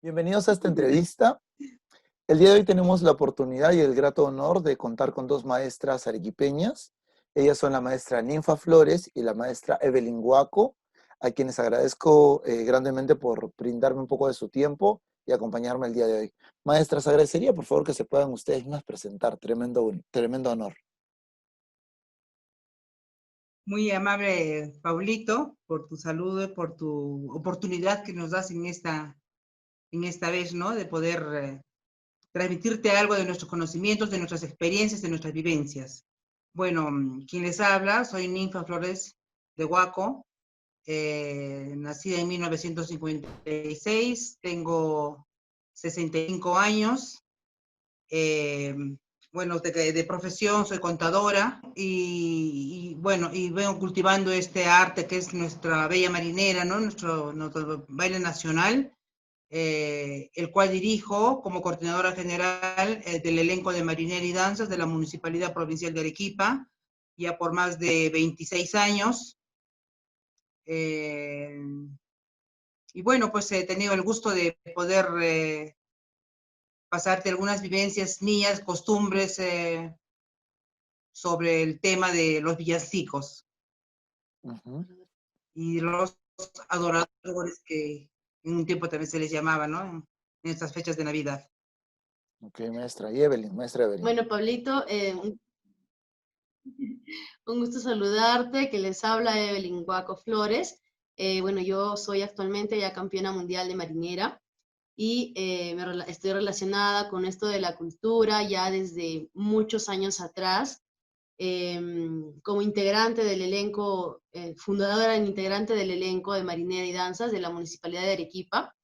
Bienvenidos a esta entrevista. El día de hoy tenemos la oportunidad y el grato honor de contar con dos maestras arequipeñas. Ellas son la maestra Ninfa Flores y la maestra Evelyn Huaco, a quienes agradezco grandemente por brindarme un poco de su tiempo y acompañarme el día de hoy. Maestras, agradecería por favor que se puedan ustedes mismas presentar. Tremendo honor. Muy amable, Paulito, por tu saludo y por tu oportunidad que nos das en esta vez, ¿no? De poder transmitirte algo de nuestros conocimientos, de nuestras experiencias, de nuestras vivencias. Bueno, quien les habla, soy Ninfa Flores de Huaco, nacida en 1956, tengo 65 años. Bueno, de profesión soy contadora y bueno, y vengo cultivando este arte que es nuestra bella marinera, ¿no? Nuestro baile nacional, el cual dirijo como coordinadora general del elenco de marinera y danzas de la Municipalidad Provincial de Arequipa, ya por más de 26 años. Y bueno, pues he tenido el gusto de poder pasarte algunas vivencias mías, costumbres, sobre el tema de los villancicos y los adoradores que en un tiempo también se les llamaba, ¿no? En estas fechas de Navidad. Ok, maestra. Y Evelyn, maestra Evelyn. Bueno, Pablito, un gusto saludarte, que les habla Evelyn Huaco Flores. Bueno, yo soy actualmente ya campeona mundial de marinera y estoy relacionada con esto de la cultura ya desde muchos años atrás, como integrante del elenco, fundadora e integrante del elenco de marinera y danzas de la Municipalidad de Arequipa,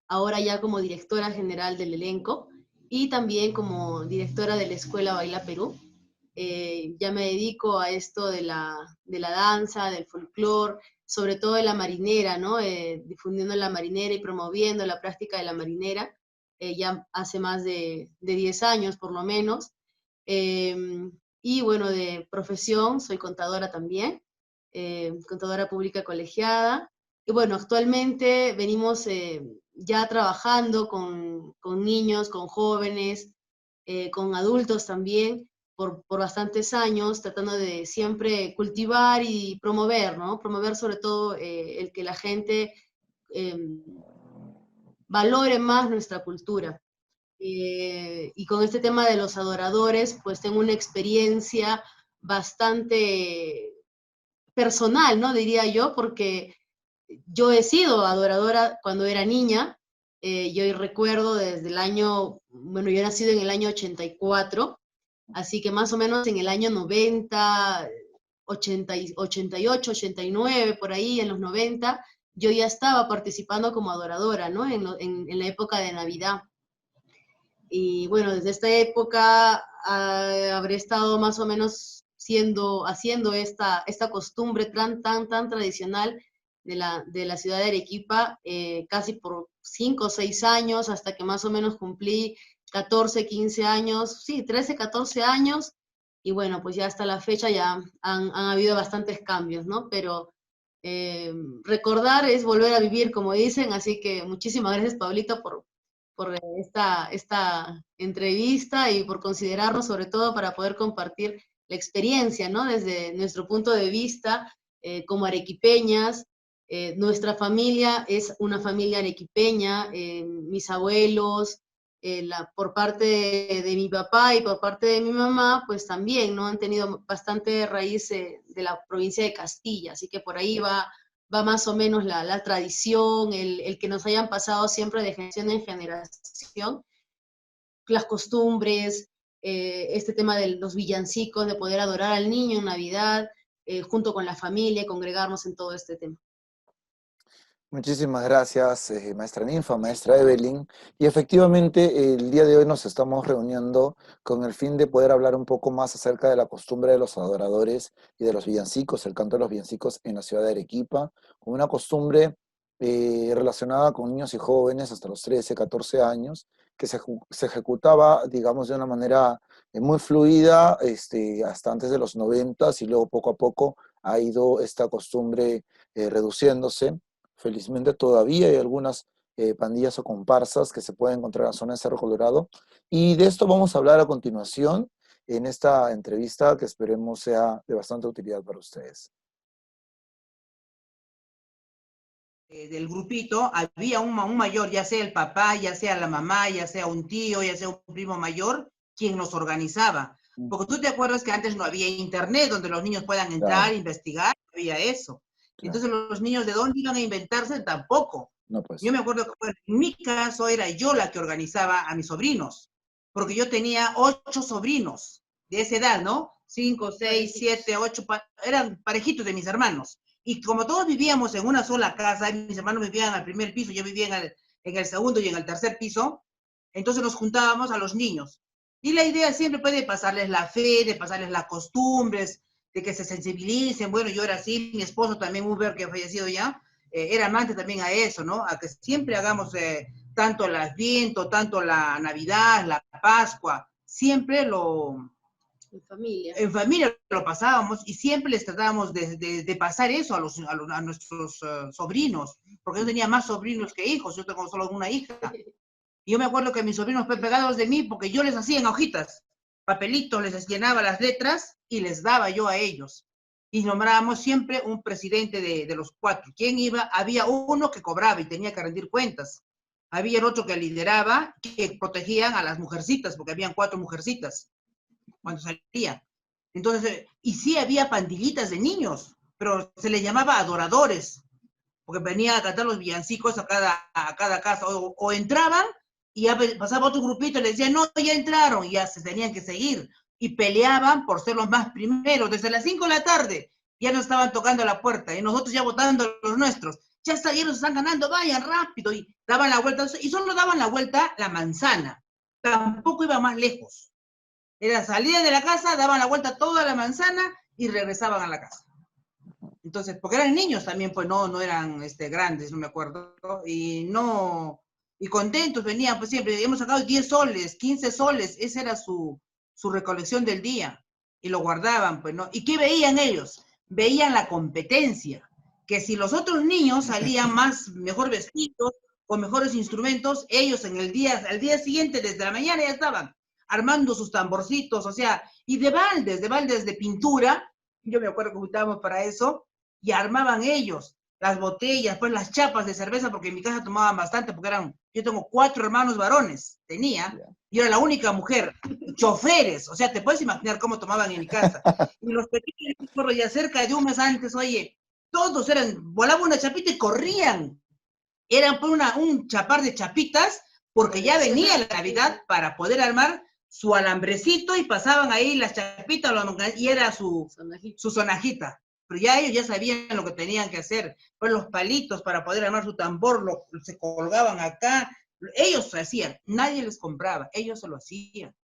ahora ya como directora general del elenco y también como directora de la Escuela Baila Perú. Ya me dedico a esto de la danza, del folclore, sobre todo de la marinera, ¿no? Difundiendo la marinera y promoviendo la práctica de la marinera, ya hace más de 10 años por lo menos. Y bueno, de profesión soy contadora también, contadora pública colegiada. Y bueno, actualmente venimos ya trabajando con niños, con jóvenes, con adultos también, por bastantes años, tratando de siempre cultivar y promover, ¿no? Promover sobre todo el que la gente eh, valore más nuestra cultura. Y con este tema de los adoradores, pues tengo una experiencia bastante personal, ¿no? Diría yo, porque yo he sido adoradora cuando era niña. Yo recuerdo desde el año, bueno, yo he nacido en el año 84, así que más o menos en el año 90, 88, 89, por ahí, en los 90, yo ya estaba participando como adoradora, ¿no? En la época de Navidad. Y bueno, desde esta época habré estado más o menos haciendo esta costumbre tan tradicional de la ciudad de Arequipa, casi por 5 o 6 años, hasta que más o menos cumplí 14, 15 años, sí, 13, 14 años, y bueno, pues ya hasta la fecha ya han habido bastantes cambios, ¿no? Pero recordar es volver a vivir, como dicen, así que muchísimas gracias, Pablito, por esta entrevista y por considerarnos sobre todo para poder compartir la experiencia, ¿no? Desde nuestro punto de vista como arequipeñas. Nuestra familia es una familia arequipeña, mis abuelos, por parte de mi papá y por parte de mi mamá, pues también, ¿no? Han tenido bastante raíz de la provincia de Castilla, así que por ahí va más o menos la tradición, el que nos hayan pasado siempre de generación en generación, las costumbres, este tema de los villancicos, de poder adorar al niño en Navidad, junto con la familia, congregarnos en todo este tema. Muchísimas gracias, maestra Ninfa, maestra Evelyn. Y efectivamente, el día de hoy nos estamos reuniendo con el fin de poder hablar un poco más acerca de la costumbre de los adoradores y de los villancicos, el canto de los villancicos en la ciudad de Arequipa, con una costumbre relacionada con niños y jóvenes hasta los 13, 14 años, que se ejecutaba, digamos, de una manera muy fluida hasta antes de los 90 y luego poco a poco ha ido esta costumbre reduciéndose. Felizmente todavía hay algunas pandillas o comparsas que se pueden encontrar en la zona de Cerro Colorado. Y de esto vamos a hablar a continuación en esta entrevista que esperemos sea de bastante utilidad para ustedes. Del grupito había un mayor, ya sea el papá, ya sea la mamá, ya sea un tío, ya sea un primo mayor, quien nos organizaba. Porque tú te acuerdas que antes no había internet donde los niños puedan entrar, Claro, investigar, no había eso. claro. Entonces los niños, ¿de dónde iban a inventarse? Tampoco. No, pues. Yo me acuerdo que bueno, en mi caso era yo la que organizaba a mis sobrinos, porque yo tenía 8 sobrinos de esa edad, ¿no? 5, 6, 7, 8, eran parejitos de mis hermanos. Y como todos vivíamos en una sola casa, mis hermanos vivían al primer piso, yo vivía en el segundo y en el tercer piso, entonces nos juntábamos a los niños. Y la idea siempre fue de pasarles la fe, de pasarles las costumbres, de que se sensibilicen. Bueno, yo era así, mi esposo también, Uber, que ha fallecido ya, era amante también a eso, ¿no? A que siempre hagamos tanto el Adviento, tanto la Navidad, la Pascua, siempre en familia lo pasábamos y siempre les tratábamos de pasar eso a nuestros sobrinos, porque yo tenía más sobrinos que hijos, yo tengo solo una hija. Y yo me acuerdo que mis sobrinos fue pegados de mí porque yo les hacía en hojitas, papelitos, les llenaba las letras y les daba yo a ellos. Y nombrábamos siempre un presidente de los 4. ¿Quién iba? Había uno que cobraba y tenía que rendir cuentas. Había el otro que lideraba, que protegían a las mujercitas, porque habían 4 mujercitas cuando salían. Entonces, y sí había pandillitas de niños, pero se les llamaba adoradores, porque venía a cantar los villancicos a cada casa, o entraban y ya pasaba otro grupito y les decían, no, ya entraron, y ya se tenían que seguir, y peleaban por ser los más primeros, desde las 5 de la tarde, ya nos estaban tocando la puerta, y nosotros ya votando los nuestros, ya está, ya nos están ganando, vayan rápido, y daban la vuelta, y solo daban la vuelta la manzana, tampoco iba más lejos, era salida de la casa, daban la vuelta toda la manzana y regresaban a la casa. Entonces, porque eran niños también, pues no eran grandes, no me acuerdo, y contentos venían, pues siempre, hemos sacado 10 soles, 15 soles, esa era su recolección del día, y lo guardaban, pues, ¿no? ¿Y qué veían ellos? Veían la competencia, que si los otros niños salían mejor vestidos, con mejores instrumentos, ellos al día siguiente, desde la mañana ya estaban armando sus tamborcitos, o sea, y de baldes de pintura, yo me acuerdo que juntábamos para eso, y armaban ellos las botellas, pues las chapas de cerveza, porque en mi casa tomaban bastante, porque yo tengo 4 hermanos varones, y era la única mujer, choferes, o sea, te puedes imaginar cómo tomaban en mi casa. Y los pequeños, ya cerca de un mes antes, oye, todos volaban una chapita y corrían. Eran pues un chapar de chapitas, porque ya venía la Navidad para poder armar su alambrecito y pasaban ahí las chapitas y era su sonajita. Pero ya ellos ya sabían lo que tenían que hacer. Pues los palitos para poder armar su tambor se colgaban acá. Ellos lo hacían, nadie les compraba, ellos se lo hacían.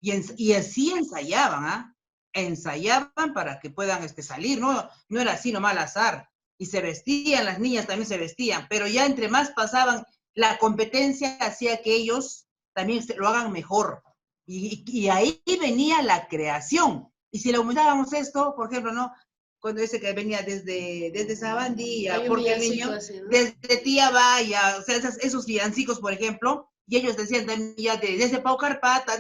Y así ensayaban, ¿ah? Ensayaban para que puedan salir, no era así nomás al azar. Y se vestían, las niñas también se vestían, pero ya entre más pasaban, la competencia hacía que ellos también lo hagan mejor. Y ahí venía la creación. Y si le aumentábamos esto, por ejemplo, ¿no? Cuando ese que venía desde Sabandía, porque el niño, así, ¿no? Desde Tía Vaya, o sea, esos villancicos, por ejemplo, y ellos decían también ya desde Pau Carpata,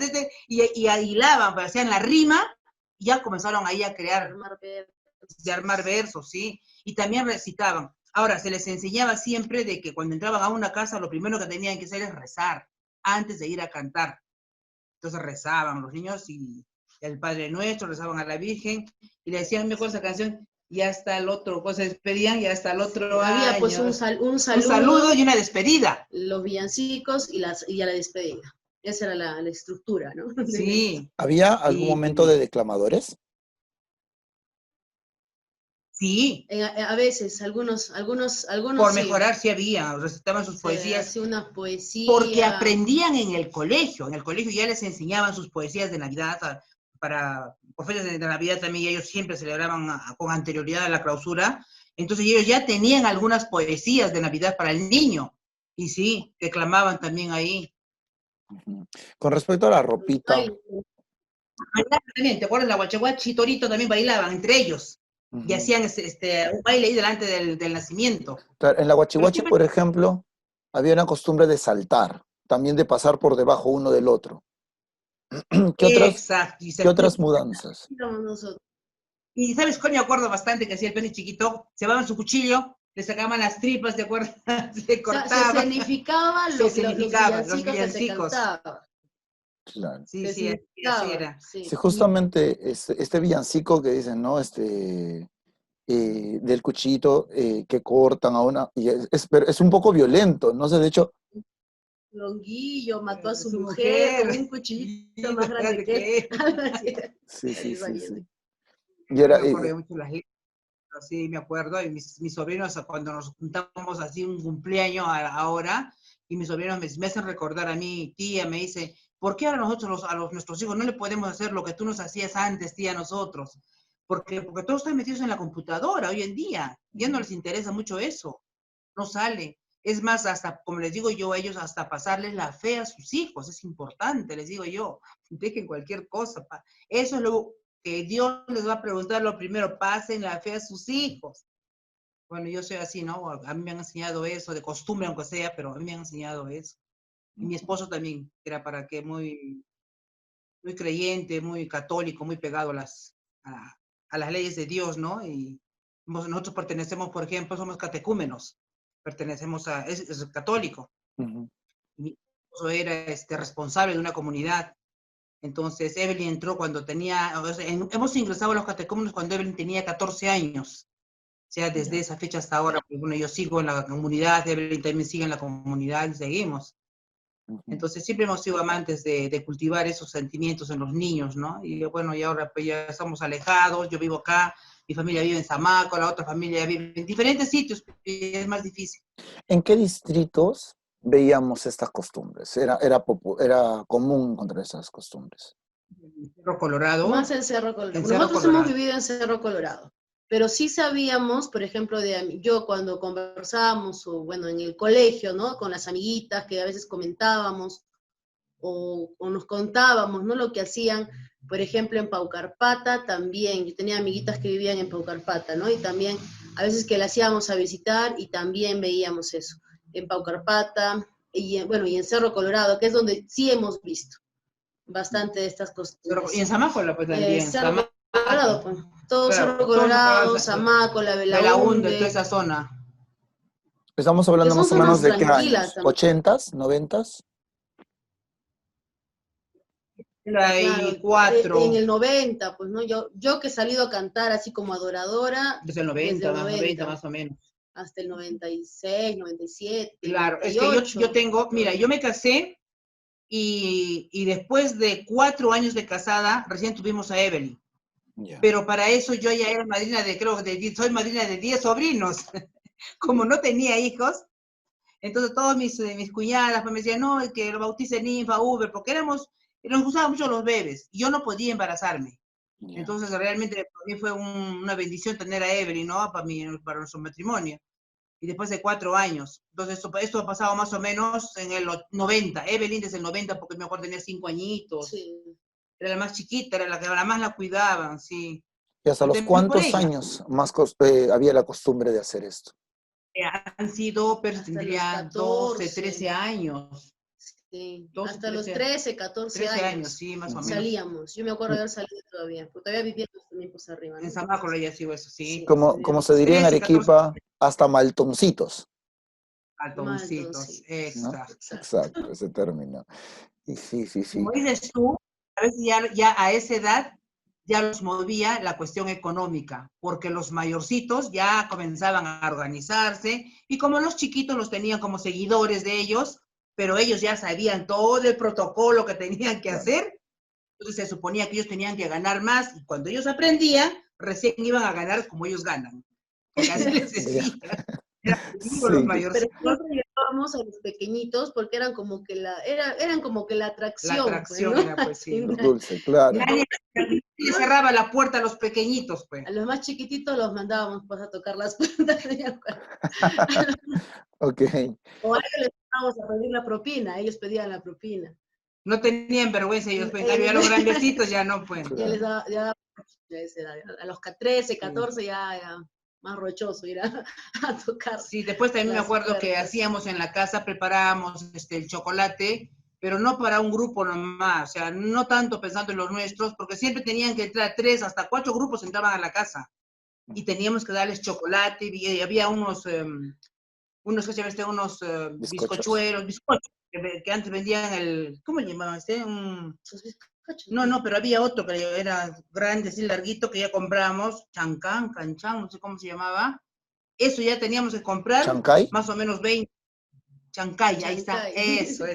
y hilaban, pues, hacían la rima, y ya comenzaron ahí a crear, armar versos, sí, y también recitaban. Ahora, se les enseñaba siempre de que cuando entraban a una casa, lo primero que tenían que hacer es rezar, antes de ir a cantar. Entonces rezaban los niños y el Padre Nuestro, rezaban a la Virgen, y le decían mejor esa canción, y hasta el otro, pues se despedían, y hasta el otro había año. Pues un saludo, un saludo y una despedida. Los villancicos y a la despedida. Esa era la estructura, ¿no? Sí. ¿Había algún momento de declamadores? Sí. A veces, algunos Por sí. mejorar sí había, recitaban sus poesías. Sí, unas poesías. Porque aprendían en el colegio ya les enseñaban sus poesías de Navidad, para profetas de Navidad también, ellos siempre celebraban con anterioridad a la clausura, entonces ellos ya tenían algunas poesías de Navidad para el niño, y sí, declamaban también ahí. Con respecto a la ropita. También, ¿te acuerdas? La Guachaguachi y Torito también bailaban entre ellos. Y hacían un baile ahí delante del nacimiento. Claro, en la Guachihuachi, por ejemplo, había una costumbre de saltar, también de pasar por debajo uno del otro. ¿Qué otras, Exacto. qué otras mudanzas? Éramos nosotros. Y ¿sabes cuál me acuerdo bastante que hacía el pene chiquito? Se llevaban su cuchillo, le sacaban las tripas, ¿de acuerdo? Se O sea, se cortaba. significaba Se significaba, los villancicos que se cantaban. Claro. Sí, Se sí, así significaban, era. Sí, sí. justamente este villancico que dicen, ¿no? Del cuchillito que cortan a una, y pero es un poco violento, no sé, de hecho, Longuillo mató a su Su mujer con mujer. un cuchillito Sí, más grande que él. que Así era. sí, sí, Ahí sí, saliendo. sí. Y me era, acuerdo mucho las letras, sí, me acuerdo, y mis sobrinos, cuando nos juntamos así un cumpleaños ahora, y mis sobrinos me hacen recordar a mí, tía, me dice, ¿por qué ahora nosotros, nuestros hijos, no le podemos hacer lo que tú nos hacías antes, tía, a nosotros? Porque todos están metidos en la computadora hoy en día, ya no les interesa mucho eso, no sale. Es más, hasta, como les digo yo a ellos, hasta pasarles la fe a sus hijos, es importante, les digo yo, dejen cualquier cosa. Eso es lo que Dios les va a preguntar lo primero, pasen la fe a sus hijos. Bueno, yo soy así, ¿no? A mí me han enseñado eso, de costumbre aunque sea, pero a mí me han enseñado eso. Y mi esposo también, era para que muy creyente, muy católico, muy pegado a las leyes de Dios, ¿no? Y nosotros pertenecemos, por ejemplo, somos catecúmenos, pertenecemos es católico. ujú, Mi esposo era responsable de una comunidad. Entonces, Evelyn entró cuando tenía, o sea, hemos ingresado a los catecúmenos cuando Evelyn tenía 14 años. O sea, desde ya, esa fecha hasta ahora, pues, bueno, yo sigo en la comunidad, Evelyn también sigue en la comunidad y seguimos. ujú. Entonces, siempre hemos sido amantes de cultivar esos sentimientos en los niños, ¿no? Y bueno, y ahora pues ya estamos alejados, yo vivo acá, mi familia vive en Zamaco, la otra familia vive en diferentes sitios, y es más difícil. ¿En qué distritos veíamos estas costumbres? Era común encontrar esas costumbres. Cerro Colorado, Más en Cerro Colorado. en Cerro Nosotros hemos Colorado. vivido en Cerro Colorado, pero sí sabíamos, por ejemplo, yo cuando conversábamos, o bueno, en el colegio, ¿no? Con las amiguitas que a veces comentábamos, o nos contábamos, ¿no? Lo que hacían, por ejemplo, en Paucarpata también. Yo tenía amiguitas que vivían en Paucarpata, ¿no? Y también a veces que las íbamos a visitar y también veíamos eso. En Paucarpata, bueno, y en Cerro Colorado, que es donde sí hemos visto bastante de estas Y en costumbres. Zamaco, pues también, Cerro Zamaco. Colorado, pues, todo Claro, Cerro todos Colorado, Zamaco, la Belaúnde, toda Belaunde, esa zona. Estamos que hablando son más o zonas menos de qué tranquilas años, también. ¿80s, 90s? Claro, Y en cuatro, el 90, pues, ¿no? Yo que he salido a cantar así como adoradora desde el desde 90, el más 90 90 más o menos. hasta el 96, 97, Claro, es que yo 98, tengo, mira, yo me casé y después de 4 años de casada, recién tuvimos a Evelyn. Ya. Pero para eso yo ya era madrina de, creo, soy madrina de 10 sobrinos. Como no tenía hijos, entonces todos mis cuñadas pues, me decían, no, es que lo bautice Ninfa, Uber, porque nos gustaban mucho los bebés, y yo no podía embarazarme. Ya. Entonces realmente para mí fue una bendición tener a Evelyn, ¿no? Para nuestro matrimonio. Y después de 4 años. Entonces esto ha pasado más o menos en el 90. Evelyn desde el 90, porque mejor tenía 5 añitos. sí. Era la más chiquita, era la que más la cuidaban, sí. ¿Y hasta Yo los temí por cuántos ella. años más había la costumbre de hacer esto? Han sido, pero Hasta los tendría 12, 13 14, años. sí, 12, hasta los 13, 13, 14 13 años, años sí, más o Ujú. menos. salíamos. Yo me acuerdo de haber salido todavía, porque todavía vivía en los tiempos arriba, En ¿no? San Marcos ya sigo eso, sí. Sí, Como salíamos se diría en 13, 14 Arequipa, hasta maltoncitos, altoncitos, maldoncitos, ¿no? exacto. exacto. Exacto, ese término. Y sí, sí, sí. Como dices tú, a veces ya a esa edad ya los movía la cuestión económica, porque los mayorcitos ya comenzaban a organizarse y como los chiquitos los tenían como seguidores de ellos, pero ellos ya sabían todo el protocolo que tenían que Claro. hacer, entonces se suponía que ellos tenían que ganar más y cuando ellos aprendían, recién iban a ganar como ellos ganan, porque así Ya, les ya. decía. Eran los Sí, Pero mayorcitos, siempre llevábamos a los pequeñitos porque eran como que eran como que la la atracción, pues, atracción ¿no? era Al pues sí. los final. dulces, claro. Nadie le cerraba la puerta a los pequeñitos, pues. A los más chiquititos los mandábamos pues a tocar las puertas, me acuerdo. Ok. O a ellos les mandábamos a pedir la propina, ellos pedían la propina. No tenían vergüenza ellos, pues, en cambio ya Ellos los grandecitos ya no pueden. ya les Claro. daba, ya a esa edad, a los 13, Sí. 14 ya más rochoso ir a tocar. Sí, después también me las acuerdo que puertas. hacíamos en la casa, preparábamos el chocolate, pero no para un grupo nomás, o sea, no tanto pensando en los nuestros, porque siempre tenían que entrar 3 hasta 4 grupos entraban a la casa y teníamos que darles chocolate y había unos ¿qué se llama este? Unos Bizcochos. bizcochos que antes vendían ¿cómo le llamaban este? Sus bizcochos, No, ¿no? no, pero había otro que era grande, así larguito, que ya compramos, chancán, canchán, no sé cómo se llamaba. Eso ya teníamos que comprar, ¿Chancay? más o menos 20, chancay, ahí está, Chancay. eso.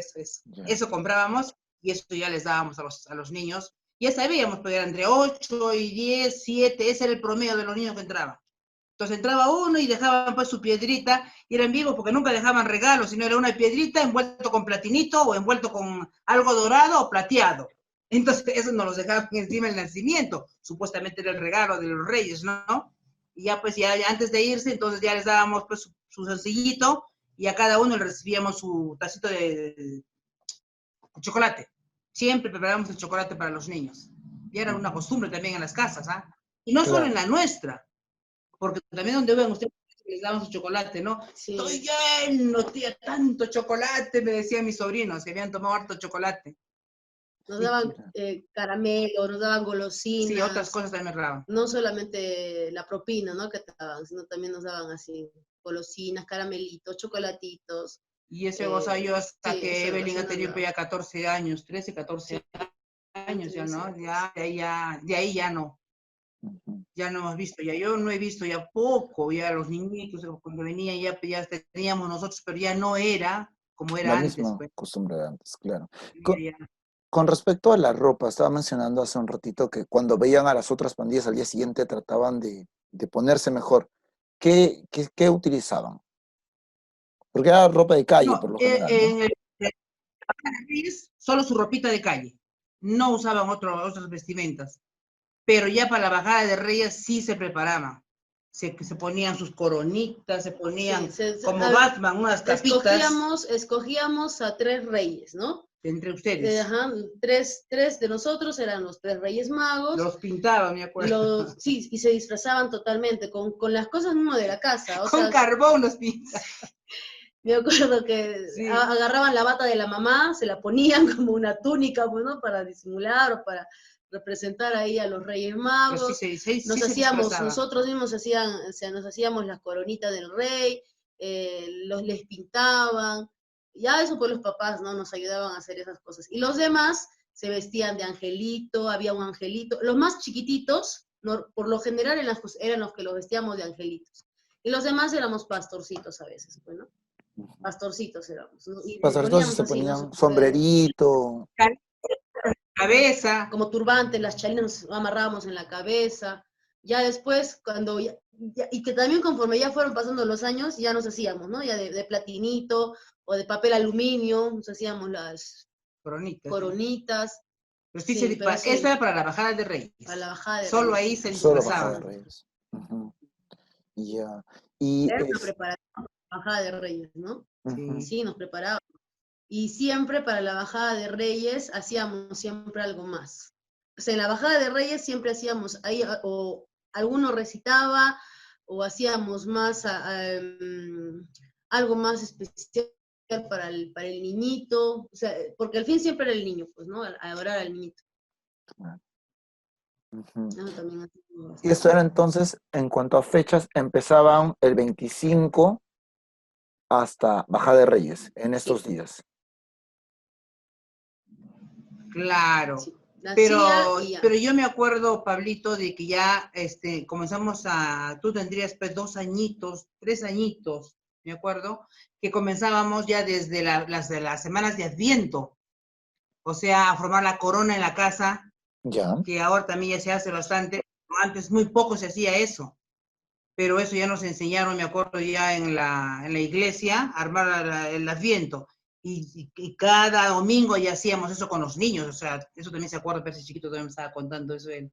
Ya. Eso comprábamos y eso ya les dábamos a los niños. Ya sabíamos, pues era entre 8 y 10, 7, ese era el promedio de los niños que entraban. Entonces entraba uno y dejaban pues su piedrita, y eran vivos porque nunca dejaban regalos, sino era una piedrita envuelto con platinito o envuelto con algo dorado o plateado. Entonces eso nos los dejaban encima del nacimiento, supuestamente era el regalo de los reyes, ¿no? Y ya pues ya antes de irse, entonces ya les dábamos pues su sencillito y a cada uno le recibíamos su tacito de chocolate. Siempre preparábamos el chocolate para los niños. Y era una costumbre también en las casas, ¿ah? Y no solo en Claro. la nuestra, porque también donde ven ustedes les daban su chocolate, ¿no? Sí. Estoy lleno, tía, tanto chocolate, me decían mis sobrinos, que habían tomado harto chocolate. Nos Y, daban Ya. caramelo, nos daban sí, golosinas, otras cosas también me daban. no solamente la propina, ¿no? Que te daban, sino también nos daban así golosinas, caramelitos, chocolatitos. Y eso he gozado yo hasta Sí, que eso Evelyn ha nos tenido daban. ya 14 años, 13, 14 Sí, años ya, 13, ¿no? 14. Ya, de ahí ya no. Ujú. Ya no hemos visto, ya yo no he visto ya poco, ya los niñitos cuando venían ya teníamos nosotros, pero ya no era como La era antes, misma pues. costumbre de antes, claro. Ya, Con, ya. con respecto a la ropa, estaba mencionando hace un ratito que cuando veían a las otras pandillas al día siguiente trataban de ponerse mejor. ¿Qué utilizaban? Porque era ropa de calle, por No, lo general, ¿no? en el solo su ropita de calle, no usaban otras vestimentas, pero ya para la bajada de Reyes sí se preparaban. Se ponían sus coronitas, se ponían Sí, como Batman, unas capitas escogíamos a 3 reyes, ¿no? entre ustedes. Ajá, tres de nosotros eran los 3 reyes magos. Los pintaban, me acuerdo. Sí, y se disfrazaban totalmente con las cosas mismo de la casa. O Con sea, carbón los pintaban. me acuerdo que Sí. agarraban la bata de la mamá, se la ponían como una túnica, pues, ¿no? Para disimular o para representar ahí a los Reyes Pero sí, Magos. sí se disfrazaba. Nosotros mismos o sea, nos hacíamos las coronitas del rey, les pintaban. Ya eso pues los papás, ¿no? Nos ayudaban a hacer esas cosas. Y los demás se vestían de angelito, había un angelito. Los más chiquititos, no, por lo general eran los que los vestíamos de angelitos. Y los demás éramos pastorcitos a veces, pues, ¿no? Ujú. Pastorcitos éramos, ¿no? Y Los entonces poníamos se así, ¿no? ponían sombrerito. Cabeza. Como turbante, las chalinas nos amarrábamos en la cabeza. Ya después, y que también conforme ya fueron pasando los años, ya nos hacíamos, ¿no? Ya de platinito o de papel aluminio, nos hacíamos las Coronitas. coronitas. Pero sí, Sí, pero sí, esa era para la bajada de Reyes. para la bajada de Solo Reyes, ahí sí. se Solo bajada de disfrazaban. Reyes. Ujú. Ya. Y Era una preparación para la bajada de Reyes, ¿no? ujú. Sí. Sí, nos preparábamos. Y siempre para la bajada de Reyes hacíamos siempre algo más. O sea, en la bajada de Reyes siempre hacíamos ahí, o alguno recitaba, o hacíamos más, algo más especial para el niñito, o sea, porque al fin siempre era el niño, pues, ¿no? Adorar al niñito. Ujú. Eso también hacíamos Y esto bastante. era entonces, en cuanto a fechas, empezaban el 25 hasta Bajada de Reyes, en estos Sí, días. Claro. sí. Nacía y ya. Pero yo me acuerdo, Pablito, de que ya comenzamos tú tendrías pues 2 añitos, 3 añitos, me acuerdo, que comenzábamos ya desde de las semanas de Adviento, o sea, a formar la corona en la casa, Ya. que ahora también ya se hace bastante, antes muy poco se hacía eso, pero eso ya nos enseñaron, me acuerdo, ya en la iglesia, armar el Adviento. Y cada domingo ya hacíamos eso con los niños, o sea, eso también se acuerda, pero ese chiquito también me estaba contando eso él.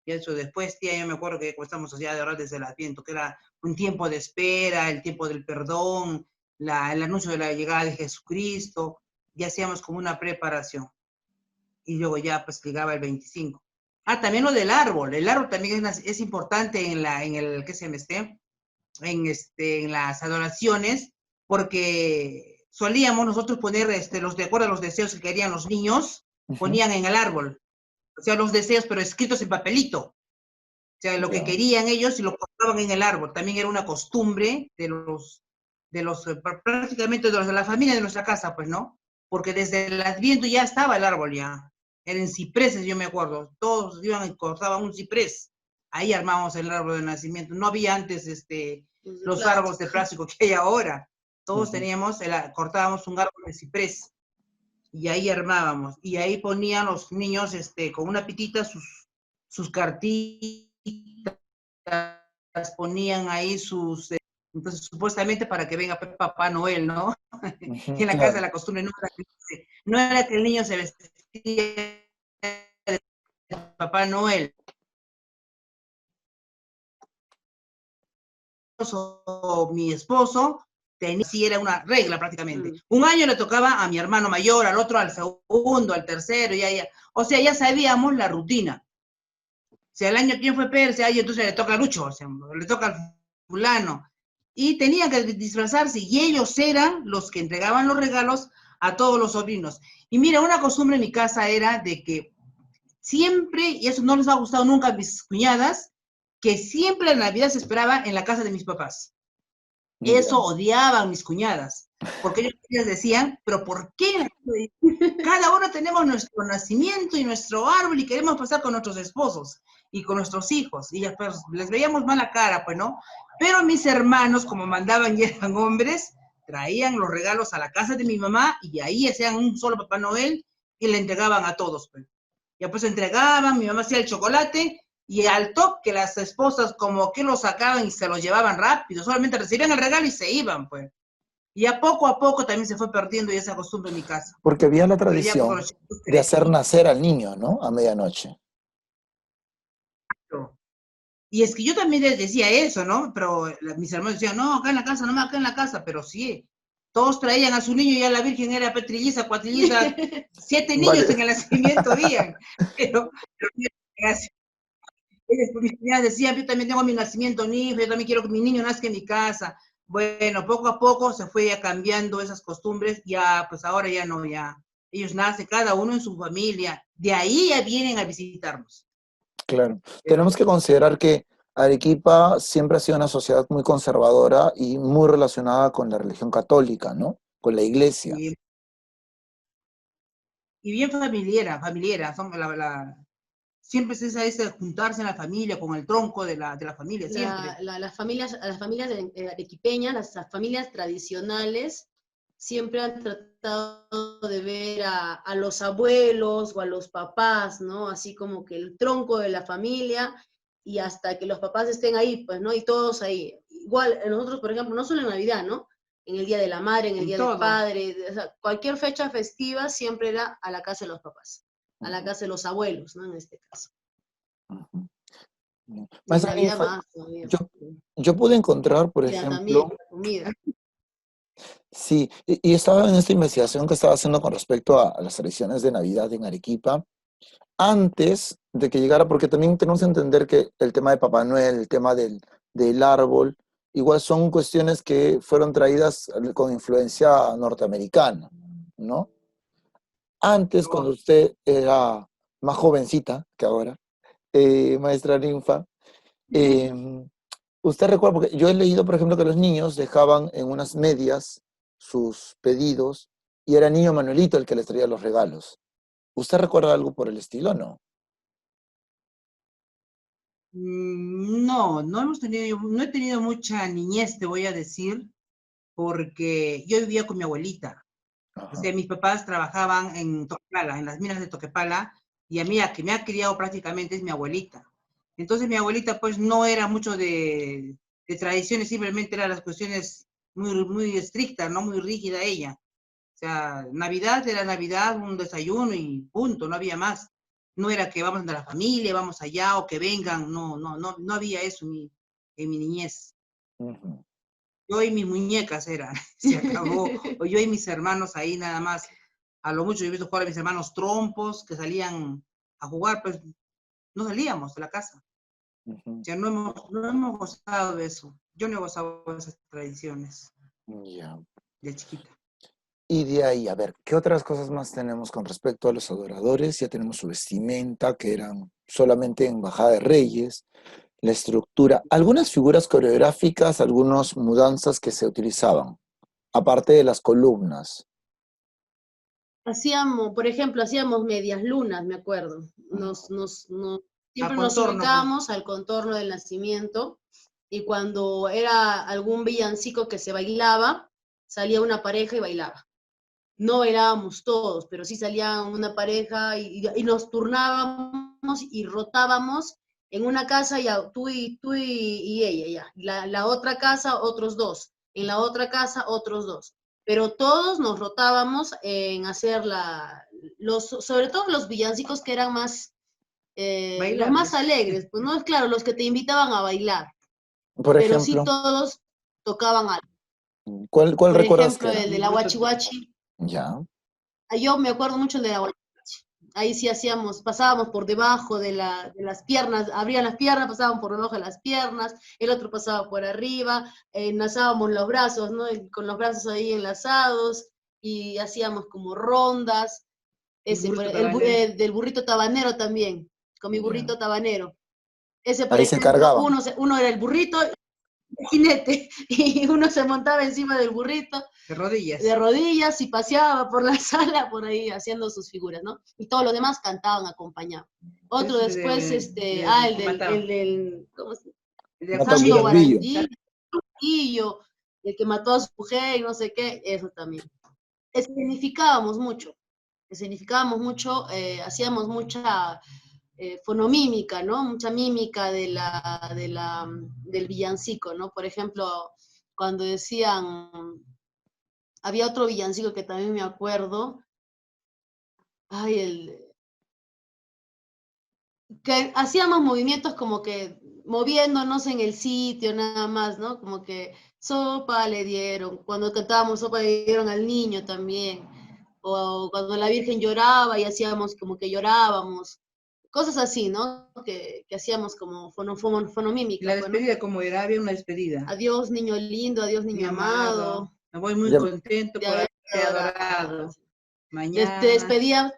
Y eso después, tía, yo me acuerdo que comenzamos ya de orar desde el Adviento, que era un tiempo de espera, el tiempo del perdón, el anuncio de la llegada de Jesucristo, ya hacíamos como una preparación. Y luego ya pues llegaba el 25. También lo del árbol. El árbol también es importante en el, ¿qué se llama en las adoraciones, porque solíamos nosotros poner de acuerdo a los deseos que querían los niños, Ujú. ponían en el árbol, o sea, los deseos, pero escritos en papelito. O sea, lo que Ya. querían ellos y lo cortaban en el árbol. También era una costumbre prácticamente de los de la familia de nuestra casa, pues, ¿no? Porque desde el Adviento ya estaba el árbol ya. Eran cipreses, yo me acuerdo. Todos iban y cortaban un ciprés. Ahí armábamos el árbol de nacimiento. No había antes Los de los árboles plástico. de plástico que hay ahora. Todos Ujú. teníamos, cortábamos un árbol de ciprés y ahí armábamos. Y ahí ponían los niños con una pitita sus cartitas, ponían ahí entonces supuestamente para que venga Papá Noel, ¿no? Ujú, Y en la casa claro. la costumbre no era que el niño se vestía de Papá Noel, o mi esposo, sí era una regla prácticamente. Mm. Un año le tocaba a mi hermano mayor, al otro al segundo, al tercero, ya. O sea, ya sabíamos la rutina. Si al año quién fue Perse, entonces le toca a Lucho, o sea, le toca al fulano. Y tenían que disfrazarse, y ellos eran los que entregaban los regalos a todos los sobrinos. Y mira, una costumbre en mi casa era de que siempre, y eso no les ha gustado nunca a mis cuñadas, que siempre la Navidad se esperaba en la casa de mis papás. Eso Ya. odiaban mis cuñadas, porque ellos decían, pero ¿por qué? Cada uno tenemos nuestro nacimiento y nuestro árbol y queremos pasar con nuestros esposos y con nuestros hijos. Y ya, pues, les veíamos mala cara, pues, ¿no? Pero mis hermanos, como mandaban y eran hombres, traían los regalos a la casa de mi mamá y ahí hacían un solo Papá Noel y le entregaban a todos, pues. Ya pues entregaban, mi mamá hacía el chocolate y al toque que las esposas como que lo sacaban y se lo llevaban rápido, solamente recibían el regalo y se iban, pues. Y a poco también se fue perdiendo esa costumbre en mi casa. Porque había la Pero ya cuando los tradición chicos de hacer crecen, nacer al niño, ¿no? A medianoche. y es que yo también les decía eso, ¿no? Pero mis hermanos decían, no, acá en la casa, no, acá en la casa, pero sí, todos traían a su niño y ya la Virgen era petrilliza, cuatrilliza, 7 niños Vale. en el nacimiento habían. Pero mis cuñadas decían, yo también tengo mi nacimiento, ni hijo, yo también quiero que mi niño nazca en mi casa. Bueno, poco a poco se fue ya cambiando esas costumbres, ya, pues ahora ya no, ya. Ellos nacen cada uno en su familia, de ahí ya vienen a visitarnos. Claro. Pero Tenemos que considerar que Arequipa siempre ha sido una sociedad muy conservadora y muy relacionada con la religión católica, ¿no? Con la iglesia. y, y bien familiera, siempre es esa juntarse en la familia, con el tronco de la familia, siempre. Las familias arequipeñas, las familias tradicionales, siempre han tratado de ver a los abuelos o a los papás, ¿no? Así como que el tronco de la familia y hasta que los papás estén ahí, pues, ¿no? Y todos ahí. Igual, nosotros, por ejemplo, no solo en Navidad, ¿no? En el Día de la Madre, en el En Día del todo. Padre, o sea, cualquier fecha festiva siempre era a la casa de los papás, a la Ujú, casa de los abuelos, ¿no? En este caso. ujú. Bien. Y en Maestra Navidad Ninfa, más todavía. yo, yo pude encontrar, por Mira, también ejemplo, la comida. sí, y estaba en esta investigación que estaba haciendo con respecto a las tradiciones de Navidad en Arequipa, antes de que llegara, porque también tenemos que entender que el tema de Papá Noel, el tema del árbol, igual son cuestiones que fueron traídas con influencia norteamericana, ¿no? Antes, cuando Oh, usted era más jovencita que ahora, maestra Ninfa, eh, usted recuerda, porque yo he leído, por ejemplo, que los niños dejaban en unas medias sus pedidos y era Niño Manuelito el que les traía los regalos. ¿Usted recuerda algo por el estilo o no? no, no he tenido mucha niñez, te voy a decir, porque yo vivía con mi abuelita. O Ajá. sea, mis papás trabajaban en Toquepala, en las minas de Toquepala, y a mí la que me ha criado prácticamente es mi abuelita. Entonces mi abuelita pues no era mucho de tradiciones, simplemente eran las cuestiones muy estrictas, no muy rígida ella. O sea, Navidad era Navidad, un desayuno y punto, no había más. No era que vamos de la familia, vamos allá o que vengan, no había eso en mi niñez. Ujú. Yo y mis muñecas era, se acabó. O yo y mis hermanos ahí nada más. A lo mucho yo he visto jugar a mis hermanos trompos que salían a jugar, pues no salíamos de la casa. Ujú. Ya no hemos gozado de eso. Yo no he gozado de esas tradiciones Ya. de chiquita. Y de ahí, a ver, ¿qué otras cosas más tenemos con respecto a los adoradores? Ya tenemos su vestimenta, que eran solamente en Bajada de Reyes, la estructura, algunas figuras coreográficas, algunas mudanzas que se utilizaban, aparte de las columnas. Hacíamos, por ejemplo, hacíamos medias lunas, me acuerdo. A Siempre nos contorno, pues. ubicábamos al contorno del nacimiento y cuando era algún villancico que se bailaba, salía una pareja y bailaba. No bailábamos todos, pero sí salía una pareja y nos turnábamos y rotábamos en una casa, ya tú y ella, ya. La otra casa, otros dos. En la otra casa, otros dos. Pero todos nos rotábamos en hacer sobre todo los villancicos que eran más, los más Bailables. alegres, pues no es claro, los que te invitaban a bailar, Por pero sí ejemplo, todos tocaban algo. ¿cuál Por recuerdas que ejemplo, era? el de la Huachihuachi, Ya, yo me acuerdo mucho el de la Huachihuachi. Ahí sí pasábamos por debajo de las piernas, abrían las piernas, pasábamos por debajo de las piernas, el otro pasaba por arriba, enlazábamos los brazos, ¿no? Con los brazos ahí enlazados, y hacíamos como rondas. Del burrito tabanero también, con mi ya. burrito tabanero. Ese, por Ahí se ejemplo, cargaban. uno era el burrito, el jinete, y uno se montaba encima del burrito, De rodillas. de rodillas y paseaba por la sala, por ahí haciendo sus figuras, ¿no? Y todos los demás cantaban acompañados. Otro Ese después, el que mataba. el del, ¿cómo se llama? El de Mata Santo Villalbillo. Guarandillo, el que mató a su mujer y no sé qué, eso también. Escenificábamos mucho, hacíamos mucha fonomímica, ¿no? Mucha mímica del villancico, ¿no? Por ejemplo, cuando decían, había otro villancico que también me acuerdo, que hacíamos movimientos como que moviéndonos en el sitio nada más, ¿no? Como que sopa le dieron, cuando cantábamos sopa le dieron al niño también, o cuando la Virgen lloraba y hacíamos como que llorábamos, cosas así, ¿no? Que hacíamos como Y fonomímica, la pues, ¿no? despedida, como era, había una despedida. Adiós, niño lindo, adiós, Mi niño amado, amado, me voy muy Ya, contento de por haberte haberte adorado. adorado. Te Mañana, despedía,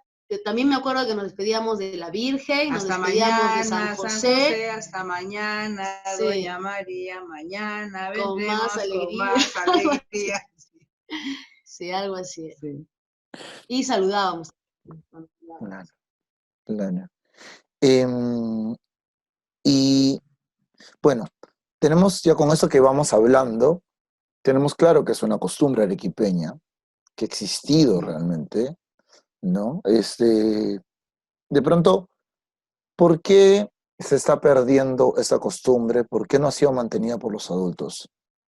también me acuerdo que nos despedíamos de la Virgen, nos hasta despedíamos de San mañana, San José, José, hasta mañana, sí, Doña María, mañana con más vendremos con alegría, más algo así. alegría. Sí, algo así. Sí. Y saludábamos. claro, claro. Em, y bueno, tenemos ya con esto que vamos hablando, tenemos claro que es una costumbre arequipeña, que ha existido realmente, ¿no? De pronto, ¿por qué se está perdiendo esta costumbre? ¿Por qué no ha sido mantenida por los adultos?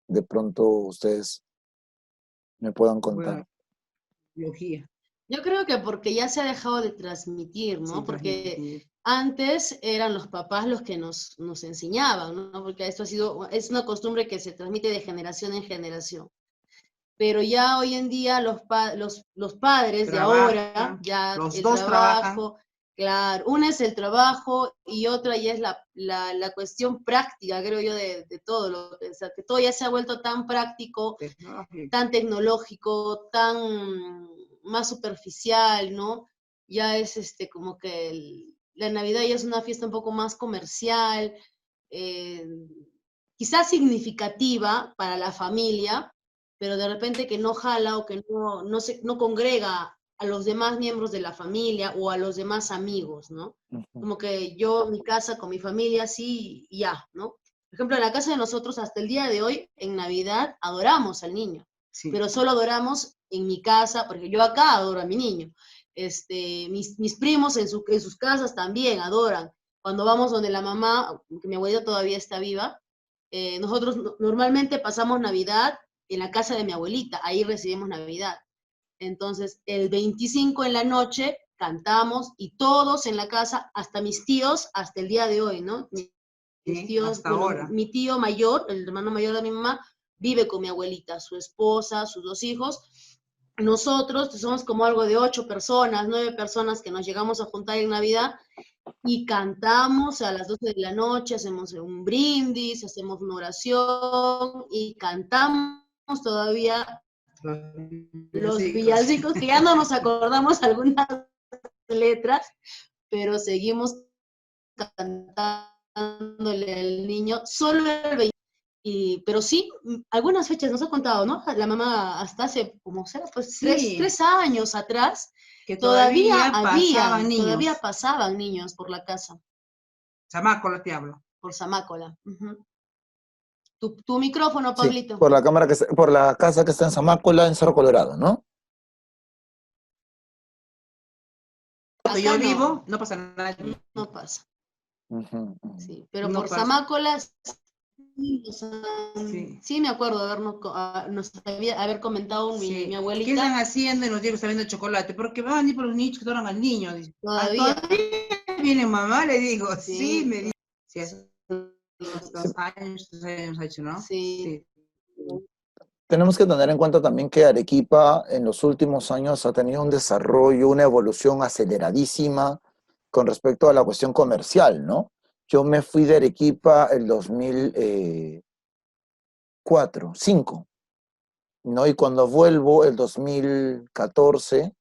De pronto ustedes me puedan contar. Bueno, biología, Yo creo que porque ya se ha dejado de transmitir, sí, ¿no? Porque transmitir. antes eran los papás los que nos enseñaban, ¿no? Porque esto es una costumbre que se transmite de generación en generación. Pero ya hoy en día los padres de ahora, Trabajan, ya los el dos trabajan. trabajo, claro, una es el trabajo y otra ya es la cuestión práctica, creo yo, de todo, o sea, que todo ya se ha vuelto tan práctico, Tecnológico. tan tecnológico, tan más superficial, ¿no? Ya es como que la Navidad ya es una fiesta un poco más comercial, eh, quizás significativa para la familia, pero de repente que no jala o que no congrega a los demás miembros de la familia o a los demás amigos, ¿no? Ujú. Como que yo, mi casa con mi familia, sí, y ya, ¿no? Por ejemplo, en la casa de nosotros, hasta el día de hoy, en Navidad, adoramos al niño, Sí. pero solo adoramos en mi casa, porque yo acá adoro a mi niño. Mis primos en sus casas también adoran. Cuando vamos donde la mamá, que mi abuelita todavía está viva, nosotros normalmente pasamos Navidad en la casa de mi abuelita, ahí recibimos Navidad. Entonces, el 25 en la noche cantamos y todos en la casa, hasta mis tíos, hasta el día de hoy, ¿no? Mis Sí, tíos, hasta bueno, ahora. mi tío mayor, el hermano mayor de mi mamá, vive con mi abuelita, su esposa, sus 2 hijos. Nosotros somos como algo de 8 personas, 9 personas que nos llegamos a juntar en Navidad y cantamos a las 12 de la noche, hacemos un brindis, hacemos una oración y cantamos todavía los Chicos. villancicos, que ya no nos acordamos algunas letras, pero seguimos cantándole al niño, solo el pero sí, algunas fechas nos ha contado, ¿no? La mamá hasta hace como será, pues Sí, 3 años atrás, que todavía pasaban todavía niños. pasaban niños por la casa, Chamaco, te hablo. por Zamácola. Ujú. Tu micrófono, Sí, Pablito. por la cámara por la casa que está en Zamácola, en Cerro Colorado, ¿no? Donde Acá yo no, vivo, no pasa nada. no pasa. Ujú, ujú. Sí, pero No por pasa. Zamácola sí, Sí. sí me acuerdo de nos haber comentado mi Sí. ¿Qué abuelita, están haciendo? Y nos llega sabiendo chocolate. Porque van a ir por los niños que toman al niño. Dice. Ah, todavía, todavía viene mamá, le digo. Sí, sí, me dice. Sí, hace unos Sí, 2 años ha hecho, ¿no? sí. Sí. tenemos que tener en cuenta también que Arequipa en los últimos años ha tenido un desarrollo, una evolución aceleradísima con respecto a la cuestión comercial, ¿no? Yo me fui de Arequipa el 2004, 5, ¿no? Y cuando vuelvo el 2014,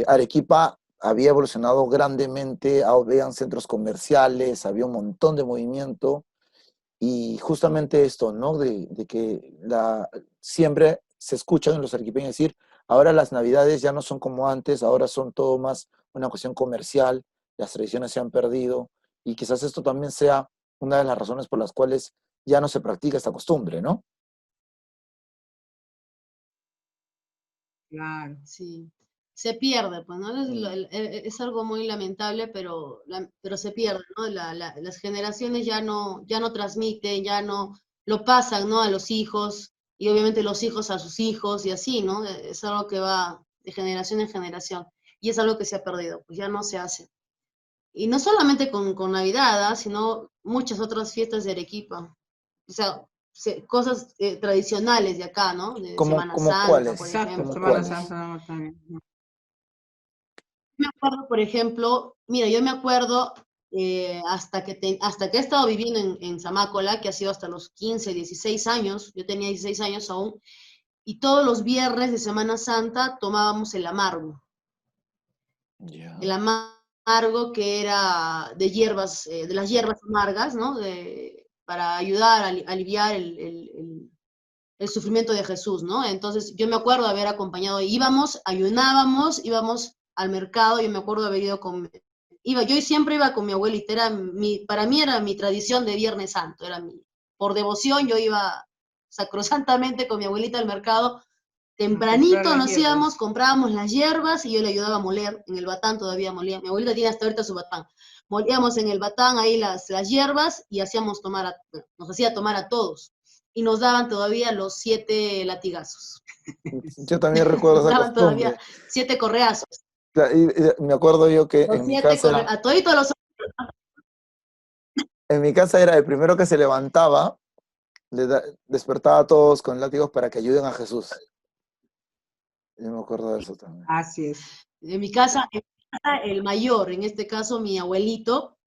Arequipa había evolucionado grandemente, habían centros comerciales, había un montón de movimiento. Y justamente esto, ¿no? De que siempre se escuchan en los arequipeños decir, ahora las navidades ya no son como antes, ahora son todo más una cuestión comercial, las tradiciones se han perdido, y quizás esto también sea una de las razones por las cuales ya no se practica esta costumbre, ¿no? Claro. Sí, se pierde, pues, ¿no? Mm. Es algo muy lamentable, pero se pierde, ¿no? Las generaciones ya no transmiten, ya no lo pasan, ¿no? A los hijos, y obviamente los hijos a sus hijos, y así, ¿no? Es algo que va de generación en generación, y es algo que se ha perdido, pues ya no se hace. Y no solamente con Navidad, ¿ah? Sino muchas otras fiestas de Arequipa. O sea, cosas tradicionales de acá, ¿no? De Semana ¿Cómo Santa, por cuáles? Exacto, ¿Cómo ejemplo. Semana cuáles? Santa no, también. Me acuerdo, por ejemplo, mira, yo me acuerdo hasta que he estado viviendo en Zamácola, que ha sido hasta los 15, 16 años, yo tenía 16 años aún, y todos los viernes de Semana Santa tomábamos el Ya. amargo que era de hierbas, de las hierbas amargas, ¿no? Para ayudar a aliviar el sufrimiento de Jesús, ¿no? Entonces yo me acuerdo de haber acompañado, íbamos, ayunábamos, íbamos al mercado, yo me acuerdo de haber ido yo siempre iba con mi abuelita, para mí era mi tradición de Viernes Santo, por devoción yo iba sacrosantamente con mi abuelita al mercado, A comprar tempranito las nos íbamos, hierbas. comprábamos las hierbas y yo le ayudaba a moler, en el batán todavía molía, mi abuelita tiene hasta ahorita su batán, molíamos en el batán ahí las hierbas y nos hacía tomar a todos y nos daban todavía los 7 latigazos, Yo también recuerdo nos esa daban todavía costumbre. 7 correazos, Y me acuerdo yo que los 7 correazos, a toditos los... en mi casa era el primero que se levantaba, despertaba a todos con látigos para que ayuden a Jesús. Yo me acuerdo de eso también. Así es. En mi casa, el mayor, en este caso mi abuelito,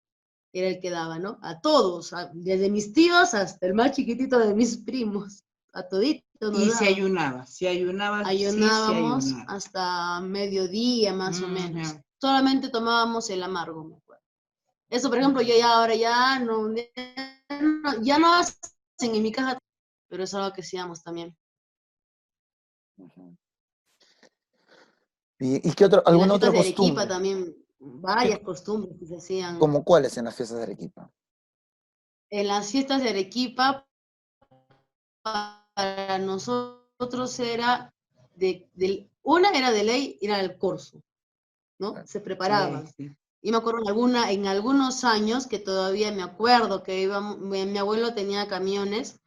era el que daba, ¿no? A todos, desde mis tíos hasta el más chiquitito de mis primos, a toditos nos Y se daba. ayunaba, si ayunaba, sí se Ayunábamos ayunaba. hasta mediodía más o menos. Ya. Solamente tomábamos el amargo, me acuerdo. Eso, por ejemplo, yo ya ahora ya no hacen en mi casa, pero es algo que hacíamos también. Ujú. ¿Y qué En las alguna otra fiestas de Arequipa costumbre? también, ¿Qué, varias costumbres que se hacían. como cuáles en las fiestas de Arequipa? En las fiestas de Arequipa, para nosotros una era de ley, era el corso, ¿no? Se Sí, preparaban. sí. Y me acuerdo en algunos años que todavía me acuerdo que mi abuelo tenía camiones,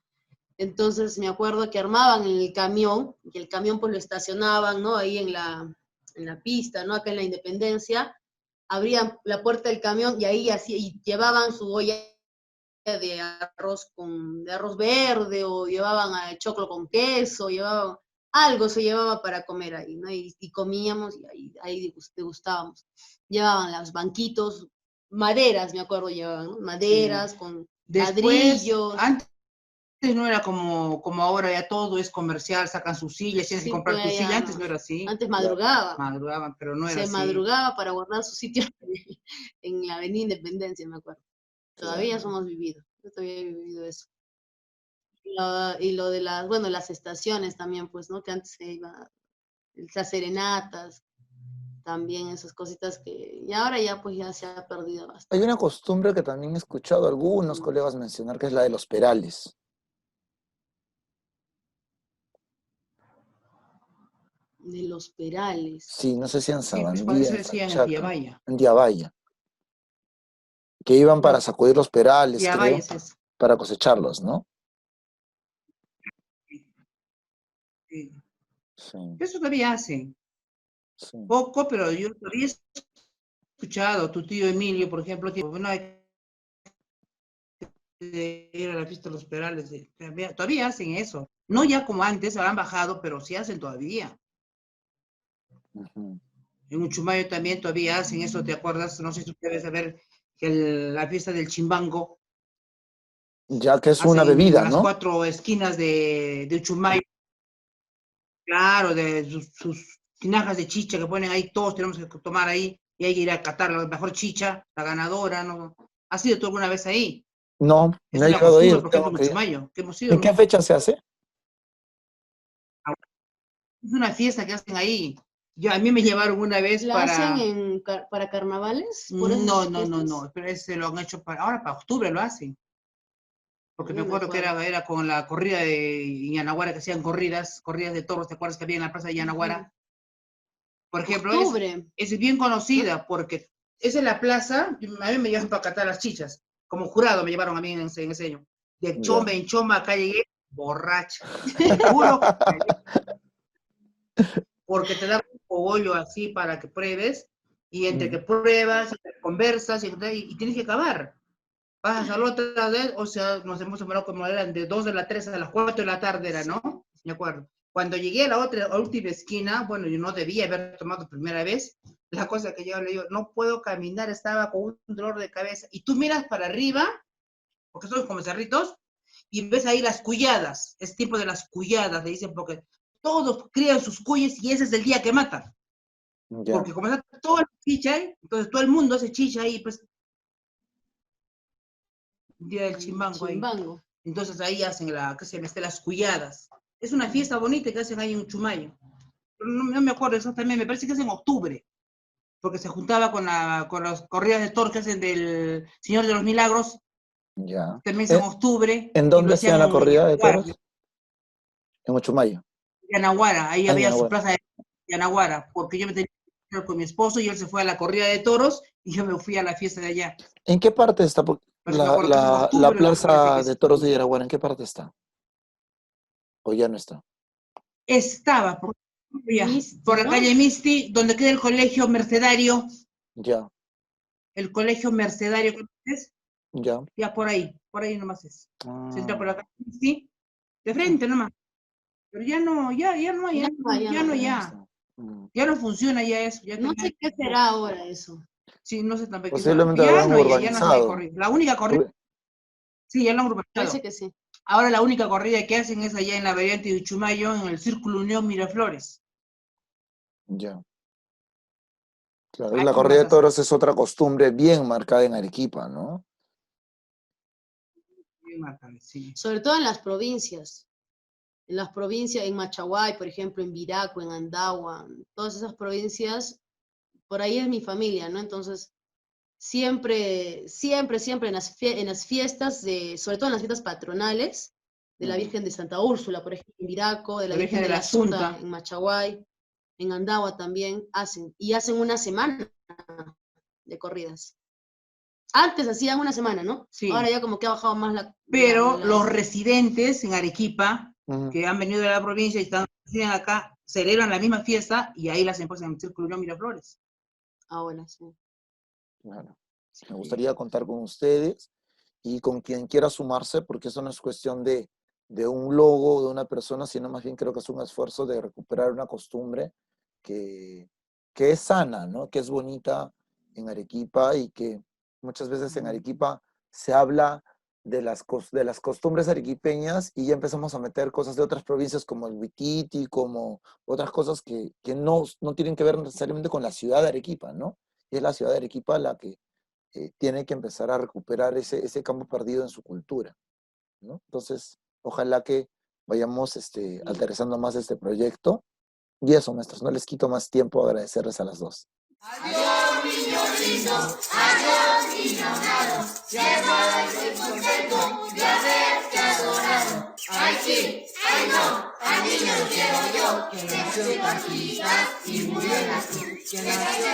entonces me acuerdo que armaban el camión, y el camión pues lo estacionaban, ¿no? Ahí en la pista, ¿no? Acá en la Independencia, abrían la puerta del camión y ahí así, y llevaban su olla de arroz verde, o llevaban choclo con queso, llevaban algo se llevaba para comer ahí, ¿no? Y comíamos y ahí degustábamos. Llevaban los banquitos, maderas, me acuerdo, llevaban, ¿no? Sí. Maderas con Después, ladrillos. antes no era como ahora, ya todo es comercial, sacan sus sillas, tienes que Sí, comprar tu pues silla. ya Antes no no. era así. Antes Claro. madrugaba. Madrugaban, pero no era Se así. madrugaba para guardar su sitio en la Avenida Independencia, me acuerdo. Todavía eso Claro. hemos vivido. Yo todavía he vivido eso. Y lo de las, bueno, las estaciones también, pues, ¿no? Que antes se iba, las serenatas, también esas cositas que, y ahora ya, pues, ya se ha perdido Hay bastante. una costumbre que también he escuchado a algunos colegas mencionar, que es la de los perales. De los perales. Sí, no sé si en Sí, pues cuando Sabandía, eso en decían en Fachaca, Tiabaya. en Diabaya, que iban para sacudir los perales, Tiabaya creo, es eso. para cosecharlos, ¿no? Sí. Sí, Eso todavía hacen. sí. Poco, pero yo todavía he escuchado. Tu tío Emilio, por ejemplo, bueno, hay que ir a la fiesta de los perales. Todavía hacen eso. No ya como antes, habrán bajado, pero sí hacen todavía. Ujú. En Uchumayo también todavía hacen eso, ¿te acuerdas? No sé si tú debes saber que la fiesta del chimbango Ya que es una hacen en bebida, las ¿no? 4 esquinas de Uchumayo, claro, de sus tinajas de chicha que ponen ahí, todos tenemos que tomar ahí y hay que ir a catar la mejor chicha, la ganadora, ¿no? ¿Has ido tú alguna vez ahí? No, Es no he una llegado a costumbre, ir, por ejemplo, tengo en que ir. Uchumayo, que hemos ido, ¿En qué ¿no? fecha se hace? Es una fiesta que hacen ahí. Yo, a mí me llevaron una vez ¿La hacen para... para carnavales? ¿Por No, esas no, no, fiestas? no, pero ese lo han hecho ahora para octubre lo hacen. Porque me No me acuerdo que acuerdo. era con la corrida de Yanaguara, que hacían corridas de toros, ¿te acuerdas que había en la plaza de Ujú. Yanaguara? Por ejemplo, Octubre, es bien ¿no? conocida porque es en la plaza, a mí me llevan para catar las chichas, como jurado me llevaron a mí en ese año. De chomba Ya. en chomba, acá llegué borracha, te juro, porque te dan un cogollo así para que pruebes, y entre que Mm, pruebas, conversas, y tienes que acabar. Pasas a la otra vez, o sea, nos hemos demorado como eran de 2 de la 3 a las 4 de la tarde, era, ¿no? Me acuerdo. Cuando llegué a la otra, a la última esquina, bueno, yo no debía haber tomado primera vez, la cosa que yo le digo, no puedo caminar, estaba con un dolor de cabeza, y tú miras para arriba, porque son como cerritos, y ves ahí las cuyadas, es tiempo de las cuyadas, le dicen, porque todos crían sus cuyes y ese es el día que matan, ya. porque como está todo el chicha, entonces todo el mundo hace chicha ahí, pues, día del El chimbango ahí. chimbango. Entonces ahí hacen ¿qué se llama? Las cuyadas. Es una fiesta bonita que hacen ahí en Chumayo. Pero no me acuerdo exactamente, me parece que es en octubre, porque se juntaba con las corridas de toros que hacen del Señor de los Milagros, Ya. también es en octubre, ¿En y lo dónde hacían hacían la en corrida de Yanaguara. toros? En Uchumayo. Yanaguara, ahí Ah, en había su Yanaguara. plaza de Yanaguara, porque yo me tenía que ir con mi esposo y él se fue a la corrida de toros y yo me fui a la fiesta de allá. ¿En qué parte está Por eso me acuerdo que es en la octubre, me parece que plaza de es. toros de Yaraguara? ¿En qué parte está? ¿O ya no está? Estaba por la Mística. calle Misti, donde queda el colegio mercedario. Ya, El colegio mercedario, ¿conoces? ya. Ya por ahí nomás es. Se entra por Ah, la calle Misti, de frente nomás. Pero ya no, ya no, Ya no hay, ya no ya no, hay. ya no ya. está. Mm. Ya no funciona ya eso, ya No también. sé qué será ahora eso. Sí, no sé tampoco qué será. Posiblemente lo Ya habrán no, ya no hay urbanizado. corrida. La única corrida, Porque- sí, ya lo han Parece urbanizado. que sí. Ahora la única corrida que hacen es allá en la variante de Chumayo, en el Círculo Unión Miraflores. Ya, claro. Y Ahí la corrida nomás de hacen. toros es otra costumbre bien marcada en Arequipa, ¿no? Bien marcado, sí. Sobre todo en las provincias. En las provincias, en Machaguay, por ejemplo, en Viraco, en Andagua, todas esas provincias, por ahí es mi familia, ¿no? Entonces, siempre en las fiestas, sobre todo en las fiestas patronales, de la Mm. Virgen de Santa Úrsula, por ejemplo, en Viraco, de la La Virgen Virgen de de la la Asunta, Asunta. en Machaguay, en Andagua también hacen, y hacen una semana de corridas. Antes hacían una semana, ¿no? Ahora Sí. ya como que ha bajado más Pero los residentes en Arequipa, Ujú, que han venido de la provincia y están acá, celebran la misma fiesta y ahí las empiezan en el Círculo Unión Miraflores. ahora, sí. claro. Me Sí. gustaría contar con ustedes y con quien quiera sumarse, porque eso no es cuestión de de un logo, de una persona, sino más bien creo que es un esfuerzo de recuperar una costumbre que, que es sana, ¿no? Que es bonita en Arequipa y que muchas veces en Arequipa se habla de las costumbres arequipeñas y ya empezamos a meter cosas de otras provincias como el huititi, como otras cosas que no tienen que ver necesariamente con la ciudad de Arequipa, ¿no? Y es la ciudad de Arequipa la que tiene que empezar a recuperar ese campo perdido en su cultura, ¿no? Entonces, ojalá que vayamos Sí. aterrizando más este proyecto. Y eso, maestros, no les quito más tiempo, agradecerles a las dos. Adiós, niño lindo, adiós, niño amado, ya estoy contento de haberte adorado. Ay sí, ay no, al niño quiero yo, que nació en Paquita y murió en la cruz, que nació